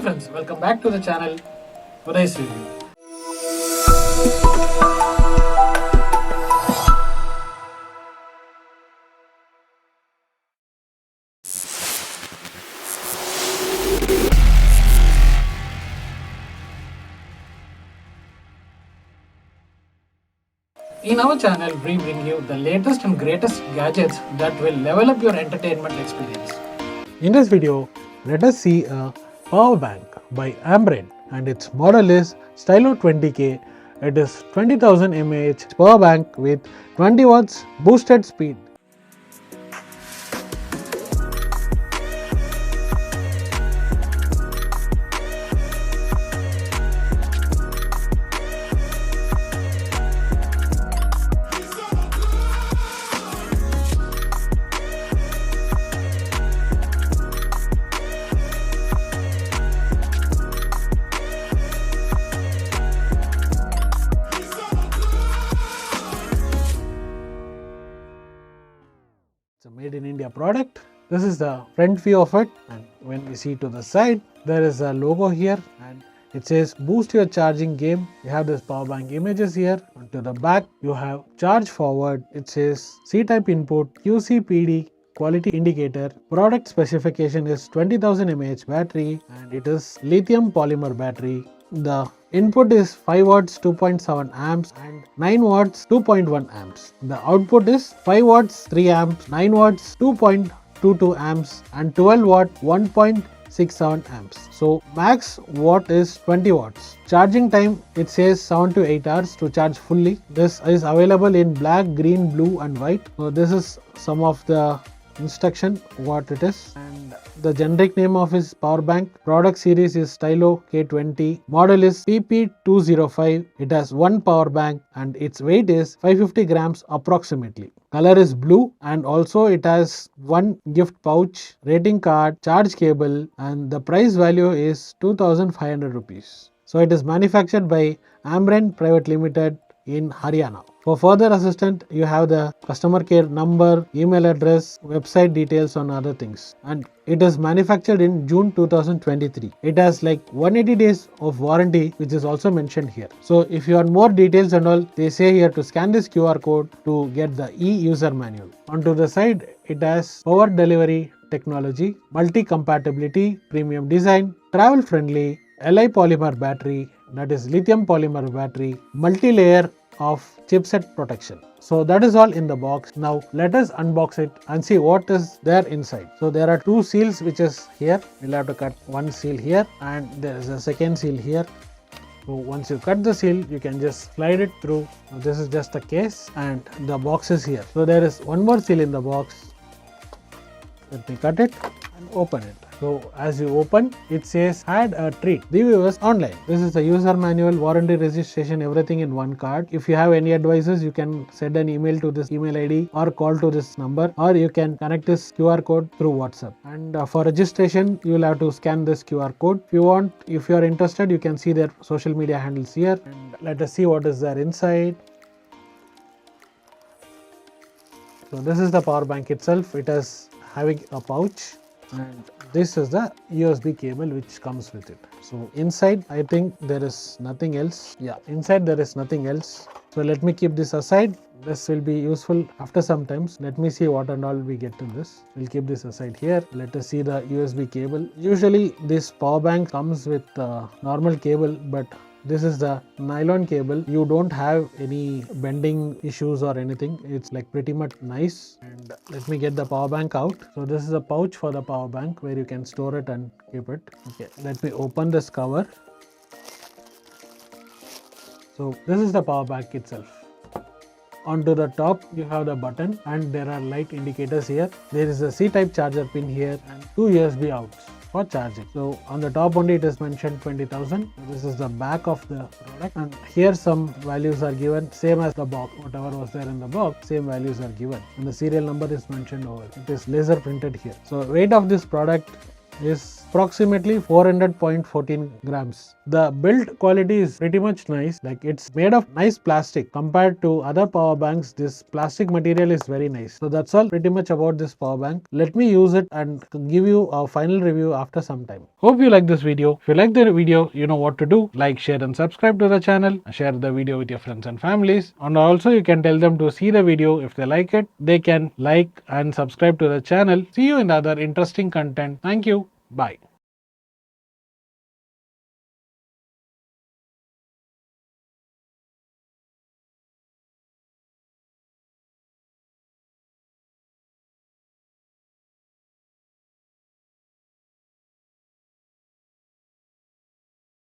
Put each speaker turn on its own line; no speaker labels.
friends, welcome back to the channel udaysreview. In our channel, we bring you the latest and greatest gadgets that will level up your entertainment experience.
In this video, let us see a power bank by Ambrane, and its model is Stylo 20K. It is 20,000 mAh power bank with 20 watts boosted speed. It's a made in India product. This is the front view of it, and when we see to the side, there is a logo here and it says boost your charging game. You have this power bank images here. And to the back, you have charge forward. It says C-type input, QCPD, quality indicator. Product specification is 20,000 mAh battery and it is lithium polymer battery. The input is 5 watts 2.7 amps and 9 watts 2.1 amps. The output is 5 watts 3 amps, 9 watts 2.22 amps and 12 watt 1.67 amps. So max watt is 20 watts. Charging time, it says 7 to 8 hours to charge fully. This is available in black, green, blue and white. So this is some of the instruction what it is, and the generic name of his power bank. Product series is Stylo K20. Model is PP205. It has one power bank and its weight is 550 grams approximately. Color is blue, and also it has one gift pouch, rating card, charge cable, and the price value is 2,500 rupees. So it is manufactured by Ambrane Private Limited in Haryana. For further assistance, you have the customer care number, email address, website details and other things. And it is manufactured in June 2023. It has like 180 days of warranty, which is also mentioned here. So if you want more details and all, they say here to scan this QR code to get the e-user manual. Onto the side, it has power delivery technology, multi-compatibility, premium design, travel friendly, Li polymer battery, that is lithium polymer battery, multi-layer of chipset protection. So that is all in the box. Now let us unbox it and see what is there inside. So there are two seals which is here. We'll have to cut one seal here and there is a second seal here. So once you cut the seal, you can just slide it through. Now this is just the case and the box is here. So there is one more seal in the box. Let me cut it and open it. So as you open, it says add a treat. The viewers online. This is the user manual, warranty registration, everything in one card. If you have any advices, you can send an email to this email ID or call to this number, or you can connect this QR code through WhatsApp. And for registration, you will have to scan this QR code. If you are interested, you can see their social media handles here. And let us see what is there inside. So this is the power bank itself. It is having a pouch, and this is the USB cable which comes with it. So inside, I think there is nothing else. Yeah, inside there is nothing else. So let me keep this aside. This will be useful after some times. Let me see what and all we get in this. We'll keep this aside here. Let us see the USB cable. Usually this power bank comes with normal cable, but this is the nylon cable. You don't have any bending issues or anything. It's like pretty much nice. And let me get the power bank out. So this is a pouch for the power bank where you can store it and keep it. Okay, let me open this cover. So this is the power bank itself. Onto the top, you have the button and there are light indicators here. There is a C-type charger pin here and two USB outs for charging. So on the top only it is mentioned 20,000. This is the back of the product, and here some values are given, same as the box. Whatever was there in the box, same values are given, and the serial number is mentioned over. It is laser printed here. So weight of this product is approximately 400.14 grams. The build quality is pretty much nice, like it's made of nice plastic. Compared to other power banks, this plastic material is very nice. So that's all pretty much about this power bank. Let me use it and give you a final review after some time. Hope you like this video. If you like the video, you know what to do. Like, share and subscribe to the channel. Share the video with your friends and families. And also you can tell them to see the video. If they like it, they can like and subscribe to the channel. See you in the other interesting content. Thank you. Bye.